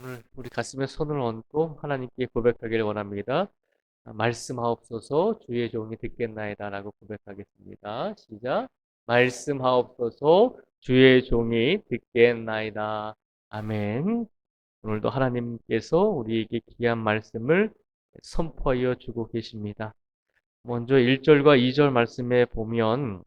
오늘 우리 가슴에 손을 얹고 하나님께 고백하기를 원합니다. 말씀하옵소서 주의 종이 듣겠나이다 라고 고백하겠습니다. 시작. 말씀하옵소서 주의 종이 듣겠나이다. 아멘. 오늘도 하나님께서 우리에게 귀한 말씀을 선포하여 주고 계십니다. 먼저 1절과 2절 말씀에 보면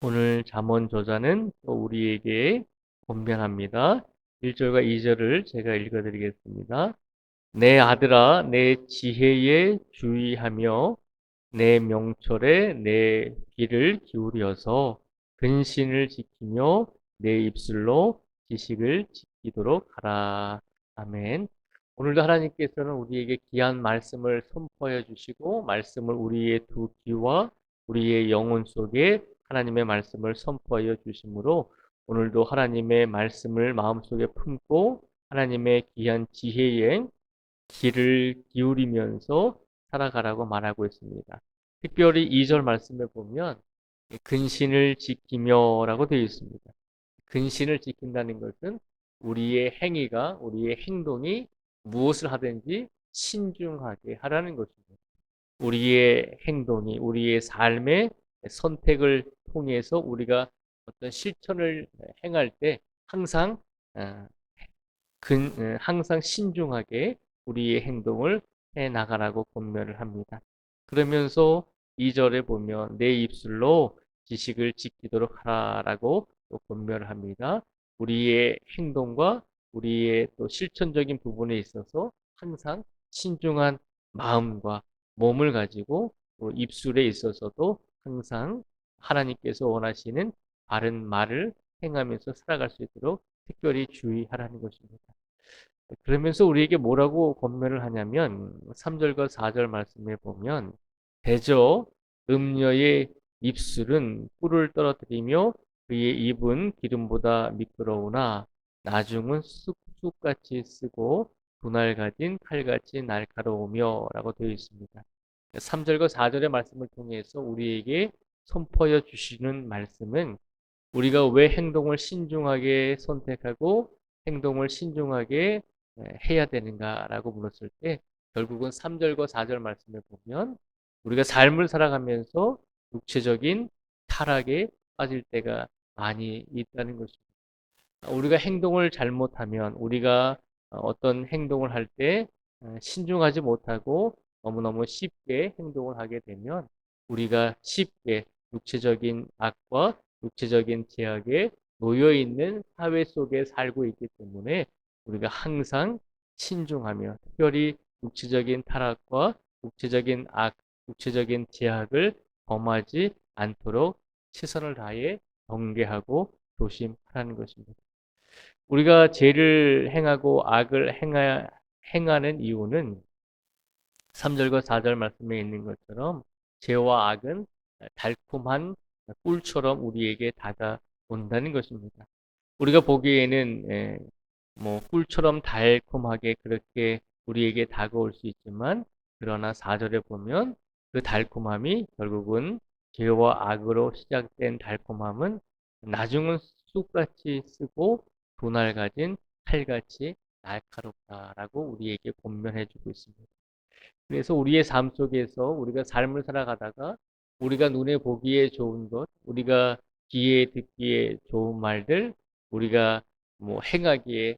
오늘 잠언 저자는 또 우리에게 권면합니다. 1절과 2절을 제가 읽어드리겠습니다. 내 아들아, 내 지혜에 주의하며 내 명철에 내 귀를 기울여서 근신을 지키며 내 입술로 지식을 지키도록 하라. 아멘. 오늘도 하나님께서는 우리에게 귀한 말씀을 선포해 주시고 말씀을 우리의 두 귀와 우리의 영혼 속에 하나님의 말씀을 선포하여 주시므로 오늘도 하나님의 말씀을 마음속에 품고 하나님의 귀한 지혜에 귀를 기울이면서 살아가라고 말하고 있습니다. 특별히 2절 말씀에 보면 근신을 지키며라고 되어 있습니다. 근신을 지킨다는 것은 우리의 행위가 우리의 행동이 무엇을 하든지 신중하게 하라는 것입니다. 우리의 행동이 우리의 삶의 선택을 통해서 우리가 어떤 실천을 행할 때 항상 어, 항상 신중하게 우리의 행동을 해 나가라고 권면을 합니다. 그러면서 2절에 보면 내 입술로 지식을 지키도록 하라라고 또 권면을 합니다. 우리의 행동과 우리의 또 실천적인 부분에 있어서 항상 신중한 마음과 몸을 가지고 또 입술에 있어서도 항상 하나님께서 원하시는 바른 말을 행하면서 살아갈 수 있도록 특별히 주의하라는 것입니다. 그러면서 우리에게 뭐라고 권면을 하냐면 3절과 4절 말씀에 보면 대저 음녀의 입술은 꿀을 떨어뜨리며 그의 입은 기름보다 미끄러우나 나중은 쑥쑥같이 쓰고 분할 가진 칼같이 날카로우며 라고 되어 있습니다. 3절과 4절의 말씀을 통해서 우리에게 선포해 주시는 말씀은 우리가 왜 행동을 신중하게 선택하고 행동을 신중하게 해야 되는가라고 물었을 때 결국은 3절과 4절 말씀을 보면 우리가 삶을 살아가면서 육체적인 타락에 빠질 때가 많이 있다는 것입니다. 우리가 행동을 잘못하면 우리가 어떤 행동을 할 때 신중하지 못하고 너무너무 쉽게 행동을 하게 되면 우리가 쉽게 육체적인 악과 육체적인 제약에 놓여 있는 사회 속에 살고 있기 때문에 우리가 항상 신중하며 특별히 육체적인 타락과 육체적인 악, 육체적인 제약을 범하지 않도록 최선을 다해 경계하고 조심하라는 것입니다. 우리가 죄를 행하고 악을 행하는 이유는 3절과 4절 말씀에 있는 것처럼 죄와 악은 달콤한 꿀처럼 우리에게 다가온다는 것입니다. 우리가 보기에는 뭐 꿀처럼 달콤하게 그렇게 우리에게 다가올 수 있지만 그러나 4절에 보면 그 달콤함이 결국은 죄와 악으로 시작된 달콤함은 나중은 쑥같이 쓰고 도날 가진 칼같이 날카롭다라고 우리에게 권면해 주고 있습니다. 그래서 우리의 삶 속에서 우리가 삶을 살아가다가 우리가 눈에 보기에 좋은 것, 우리가 귀에 듣기에 좋은 말들, 우리가 뭐 행하기에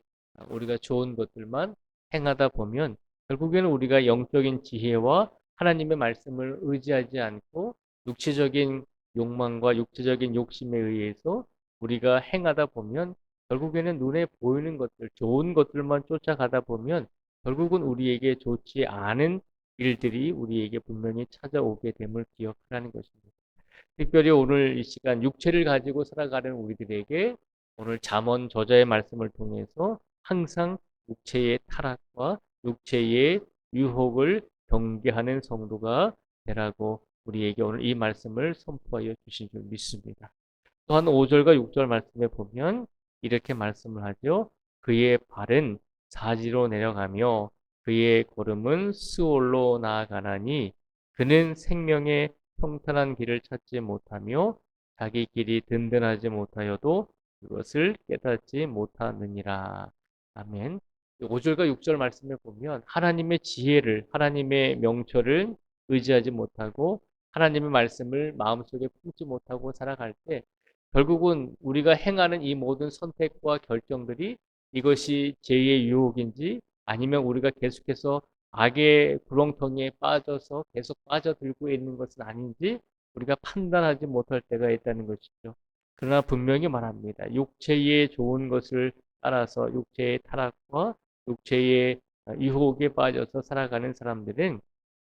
우리가 좋은 것들만 행하다 보면 결국에는 우리가 영적인 지혜와 하나님의 말씀을 의지하지 않고 육체적인 욕망과 육체적인 욕심에 의해서 우리가 행하다 보면 결국에는 눈에 보이는 것들, 좋은 것들만 쫓아가다 보면 결국은 우리에게 좋지 않은 일들이 우리에게 분명히 찾아오게 됨을 기억하라는 것입니다. 특별히 오늘 이 시간 육체를 가지고 살아가는 우리들에게 오늘 잠언 저자의 말씀을 통해서 항상 육체의 타락과 육체의 유혹을 경계하는 성도가 되라고 우리에게 오늘 이 말씀을 선포하여 주신 줄 믿습니다. 또한 5절과 6절 말씀에 보면 이렇게 말씀을 하죠. 그의 발은 사지로 내려가며 그의 걸음은 스올로 나아가나니 그는 생명의 평탄한 길을 찾지 못하며 자기 길이 든든하지 못하여도 그것을 깨닫지 못하느니라. 아멘. 5절과 6절 말씀을 보면 하나님의 지혜를, 하나님의 명철을 의지하지 못하고 하나님의 말씀을 마음속에 품지 못하고 살아갈 때 결국은 우리가 행하는 이 모든 선택과 결정들이 이것이 죄의 유혹인지 아니면 우리가 계속해서 악의 구렁텅이에 빠져서 계속 빠져들고 있는 것은 아닌지 우리가 판단하지 못할 때가 있다는 것이죠. 그러나 분명히 말합니다. 육체의 좋은 것을 따라서 육체의 타락과 육체의 유혹에 빠져서 살아가는 사람들은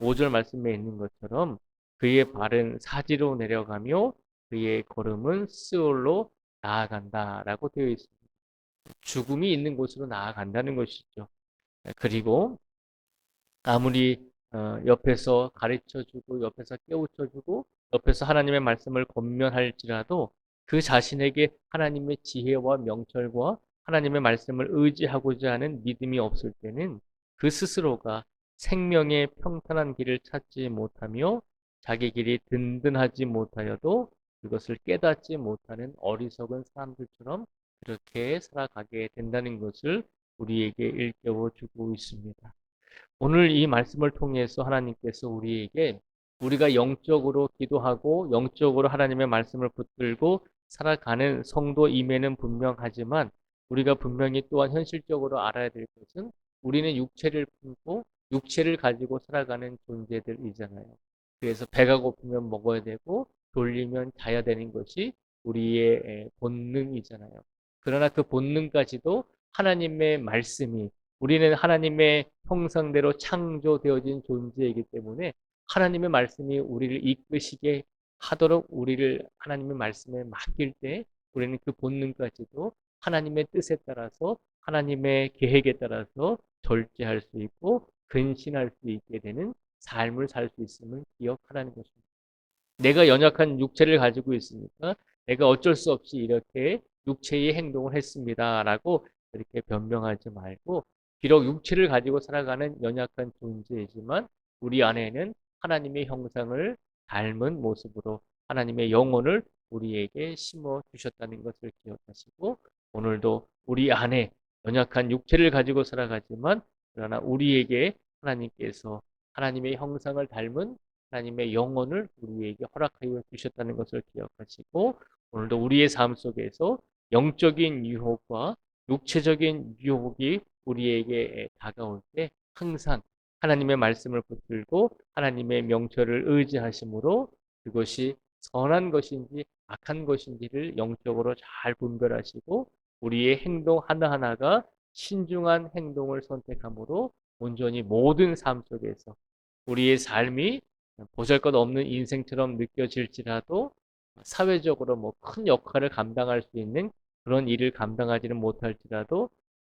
5절 말씀에 있는 것처럼 그의 발은 사지로 내려가며 그의 걸음은 스올로 나아간다라고 되어 있습니다. 죽음이 있는 곳으로 나아간다는 것이죠. 그리고 아무리 옆에서 가르쳐주고 옆에서 깨우쳐주고 옆에서 하나님의 말씀을 권면할지라도 그 자신에게 하나님의 지혜와 명철과 하나님의 말씀을 의지하고자 하는 믿음이 없을 때는 그 스스로가 생명의 평탄한 길을 찾지 못하며 자기 길이 든든하지 못하여도 그것을 깨닫지 못하는 어리석은 사람들처럼 그렇게 살아가게 된다는 것을 우리에게 일깨워 주고 있습니다. 오늘 이 말씀을 통해서 하나님께서 우리에게 우리가 영적으로 기도하고 영적으로 하나님의 말씀을 붙들고 살아가는 성도임에는 분명하지만 우리가 분명히 또한 현실적으로 알아야 될 것은 우리는 육체를 품고 육체를 가지고 살아가는 존재들이잖아요. 그래서 배가 고프면 먹어야 되고 졸리면 자야 되는 것이 우리의 본능이잖아요. 그러나 그 본능까지도 하나님의 말씀이 우리는 하나님의 형상대로 창조되어진 존재이기 때문에 하나님의 말씀이 우리를 이끄시게 하도록 우리를 하나님의 말씀에 맡길 때 우리는 그 본능까지도 하나님의 뜻에 따라서 하나님의 계획에 따라서 절제할 수 있고 근신할 수 있게 되는 삶을 살 수 있음을 기억하라는 것입니다. 내가 연약한 육체를 가지고 있으니까 내가 어쩔 수 없이 이렇게 육체의 행동을 했습니다라고 이렇게 변명하지 말고 비록 육체를 가지고 살아가는 연약한 존재이지만 우리 안에는 하나님의 형상을 닮은 모습으로 하나님의 영혼을 우리에게 심어 주셨다는 것을 기억하시고 오늘도 우리 안에 연약한 육체를 가지고 살아가지만 그러나 우리에게 하나님께서 하나님의 형상을 닮은 하나님의 영혼을 우리에게 허락하여 주셨다는 것을 기억하시고 오늘도 우리의 삶 속에서 영적인 유혹과 육체적인 유혹이 우리에게 다가올 때 항상 하나님의 말씀을 붙들고 하나님의 명철을 의지하심으로 그것이 선한 것인지 악한 것인지를 영적으로 잘 분별하시고 우리의 행동 하나하나가 신중한 행동을 선택함으로 온전히 모든 삶 속에서 우리의 삶이 보잘것없는 인생처럼 느껴질지라도 사회적으로 뭐 큰 역할을 감당할 수 있는 그런 일을 감당하지는 못할지라도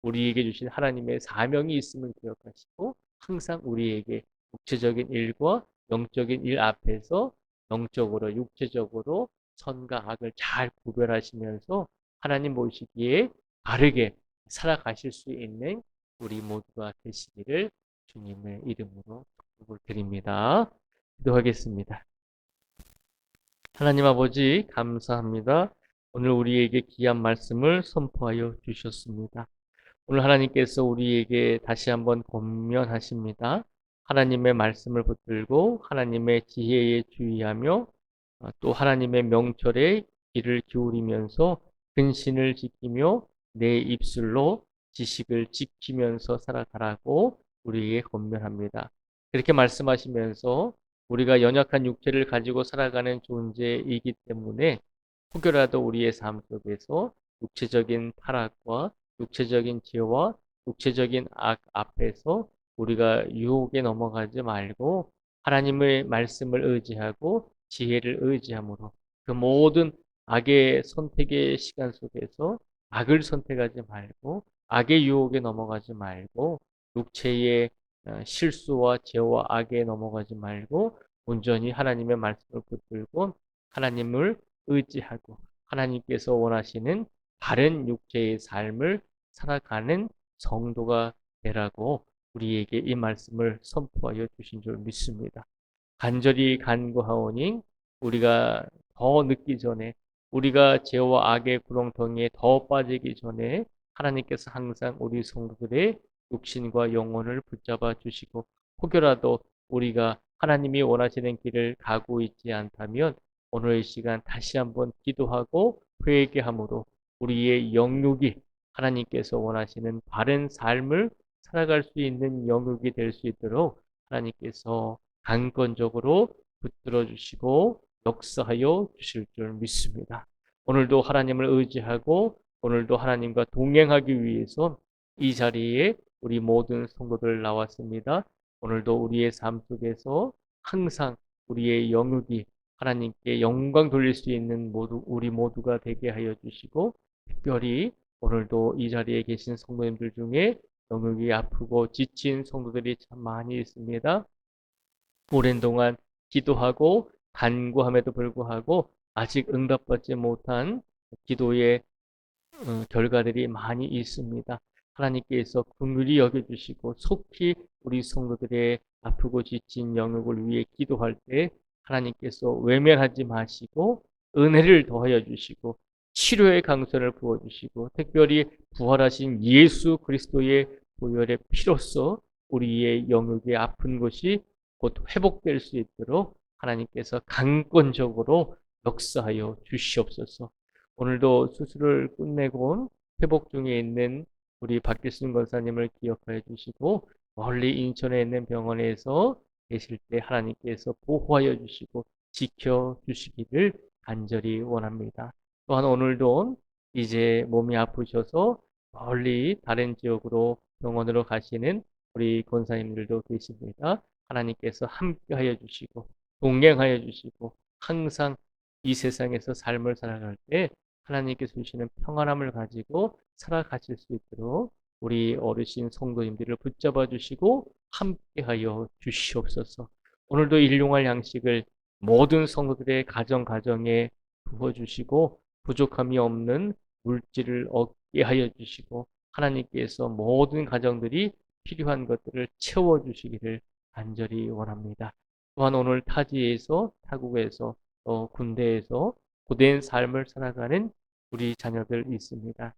우리에게 주신 하나님의 사명이 있음을 기억하시고 항상 우리에게 육체적인 일과 영적인 일 앞에서 영적으로 육체적으로 선과 악을 잘 구별하시면서 하나님 보시기에 바르게 살아가실 수 있는 우리 모두가 되시기를 주님의 이름으로 축복을 드립니다. 기도하겠습니다. 하나님 아버지 감사합니다. 오늘 우리에게 귀한 말씀을 선포하여 주셨습니다. 오늘 하나님께서 우리에게 다시 한번 권면하십니다. 하나님의 말씀을 붙들고 하나님의 지혜에 주의하며 또 하나님의 명철에 귀를 기울이면서 근신을 지키며 내 입술로 지식을 지키면서 살아가라고 우리에게 권면합니다. 그렇게 말씀하시면서 우리가 연약한 육체를 가지고 살아가는 존재이기 때문에 혹여라도 우리의 삶 속에서 육체적인 타락과 육체적인 죄와 육체적인 악 앞에서 우리가 유혹에 넘어가지 말고 하나님의 말씀을 의지하고 지혜를 의지함으로 그 모든 악의 선택의 시간 속에서 악을 선택하지 말고 악의 유혹에 넘어가지 말고 육체의 실수와 죄와 악에 넘어가지 말고 온전히 하나님의 말씀을 붙들고 하나님을 의지하고 하나님께서 원하시는 바른 육체의 삶을 살아가는 성도가 되라고 우리에게 이 말씀을 선포하여 주신 줄 믿습니다. 간절히 간구하오니 우리가 더 늦기 전에 우리가 죄와 악의 구렁텅이에 더 빠지기 전에 하나님께서 항상 우리 성도들의 육신과 영혼을 붙잡아 주시고, 혹여라도 우리가 하나님이 원하시는 길을 가고 있지 않다면 오늘 이 시간 다시 한번 기도하고 회개함으로 우리의 영육이 하나님께서 원하시는 바른 삶을 살아갈 수 있는 영육이 될 수 있도록 하나님께서 강권적으로 붙들어 주시고 역사하여 주실 줄 믿습니다. 오늘도 하나님을 의지하고 오늘도 하나님과 동행하기 위해서 이 자리에 우리 모든 성도들 나왔습니다. 오늘도 우리의 삶 속에서 항상 우리의 영역이 하나님께 영광 돌릴 수 있는 우리 모두가 되게 하여 주시고, 특별히 오늘도 이 자리에 계신 성도님들 중에 영역이 아프고 지친 성도들이 참 많이 있습니다. 오랜 동안 기도하고 간구함에도 불구하고 아직 응답받지 못한 기도의 결과들이 많이 있습니다. 하나님께서 긍휼히 여겨주시고 속히 우리 성도들의 아프고 지친 영역을 위해 기도할 때 하나님께서 외면하지 마시고 은혜를 더하여 주시고 치료의 강선을 부어주시고 특별히 부활하신 예수 그리스도의 보혈의 피로써 우리의 영역의 아픈 곳이 곧 회복될 수 있도록 하나님께서 강권적으로 역사하여 주시옵소서. 오늘도 수술을 끝내고 회복 중에 있는 우리 박길순 권사님을 기억하여 주시고 멀리 인천에 있는 병원에서 계실 때 하나님께서 보호하여 주시고 지켜 주시기를 간절히 원합니다. 또한 오늘도 이제 몸이 아프셔서 멀리 다른 지역으로 병원으로 가시는 우리 권사님들도 계십니다. 하나님께서 함께하여 주시고 동행하여 주시고 항상 이 세상에서 삶을 살아갈 때 하나님께서 주시는 평안함을 가지고 살아가실 수 있도록 우리 어르신 성도님들을 붙잡아 주시고 함께하여 주시옵소서. 오늘도 일용할 양식을 모든 성도들의 가정에 부어주시고 부족함이 없는 물질을 얻게 하여 주시고 하나님께서 모든 가정들이 필요한 것들을 채워주시기를 간절히 원합니다. 또한 오늘 타지에서 또 군대에서 고된 삶을 살아가는 우리 자녀들 있습니다.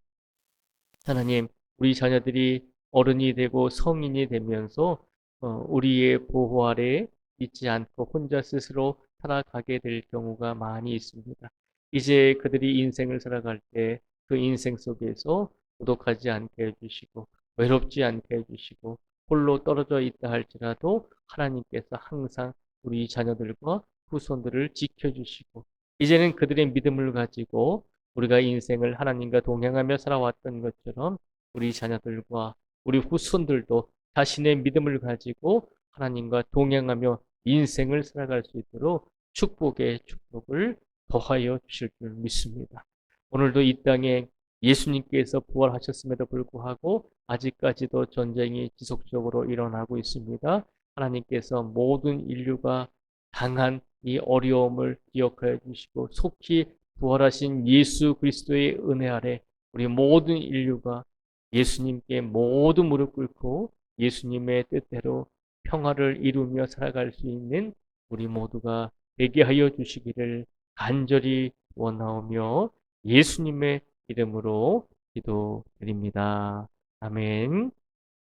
하나님, 우리 자녀들이 어른이 되고 성인이 되면서 우리의 보호 아래 있지 않고 혼자 스스로 살아가게 될 경우가 많이 있습니다. 이제 그들이 인생을 살아갈 때 그 인생 속에서 고독하지 않게 해주시고 외롭지 않게 해주시고 홀로 떨어져 있다 할지라도 하나님께서 항상 우리 자녀들과 후손들을 지켜주시고 이제는 그들의 믿음을 가지고 우리가 인생을 하나님과 동행하며 살아왔던 것처럼 우리 자녀들과 우리 후손들도 자신의 믿음을 가지고 하나님과 동행하며 인생을 살아갈 수 있도록 축복의 축복을 더하여 주실 줄 믿습니다. 오늘도 이 땅에 예수님께서 부활하셨음에도 불구하고 아직까지도 전쟁이 지속적으로 일어나고 있습니다. 하나님께서 모든 인류가 당한 이 어려움을 기억하여 주시고 속히 부활하신 예수 그리스도의 은혜 아래 우리 모든 인류가 예수님께 모두 무릎 꿇고 예수님의 뜻대로 평화를 이루며 살아갈 수 있는 우리 모두가 되게 하여 주시기를 간절히 원하오며 예수님의 이름으로 기도드립니다. 아멘.